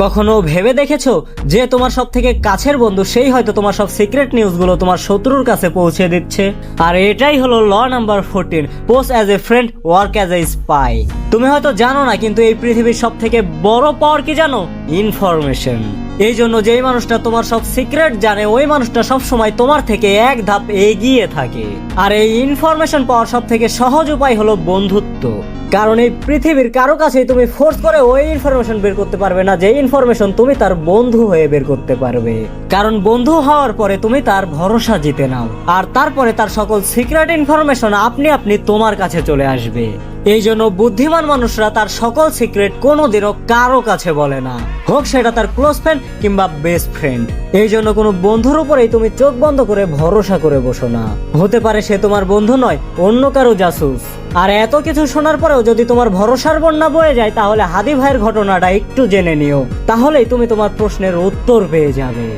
কখনো ভেবে দেখেছো যে তোমার সব থেকে কাছের বন্ধু সেই হয়তো তোমার সব সিক্রেট নিউজগুলো তোমার শত্রুর কাছে পৌঁছে দিচ্ছে? আর এটাই হলো law number 14, post as a friend, work as a spy. তুমি হয়তো জানো না, কিন্তু এই পৃথিবীর সব থেকে বড় পাওয়ার কি জানো? ইনফরমেশন। এই জন্য যেই মানুষটা তোমার সব সিক্রেট জানে, ওই মানুষটা সব সময় তোমার থেকে এক ধাপ এগিয়ে থাকে। আর এই ইনফরমেশন পাওয়ার সব থেকে সহজ উপায় হলো বন্ধুত্ব। কারণ এই পৃথিবীর কারো কাছেই তুমি ফোর্স করে ওই ইনফরমেশন বের করতে পারবে না যে ইনফরমেশন তুমি তার বন্ধু হয়ে বের করতে পারবে। কারণ বন্ধু হওয়ার পরে তুমি তার ভরসা জিতে নাও, আর তারপরে তার সকল সিক্রেট ইনফরমেশন আপনি আপনি তোমার কাছে চলে আসবে। এই জন্য বুদ্ধিমান মানুষরা তার সকল সিক্রেট কোনোদিনও কারো কাছে বলে না, হোক সেটা তার ক্লোজ ফ্রেন্ড কিংবা বেস্ট ফ্রেন্ড। এই জন্য কোনো বন্ধুর উপরেই তুমি চোখ বন্ধ করে ভরসা করে বসো না। হতে পারে সে তোমার বন্ধু নয়, অন্য কারো জাসুস। আর এত কিছু শোনার পরেও যদি তোমার ভরসার বন্যা বয়ে যায়, তাহলে হাদি ভাইয়ের ঘটনাটা একটু জেনে নিও, তাহলেই তুমি তোমার প্রশ্নের উত্তর পেয়ে যাবে।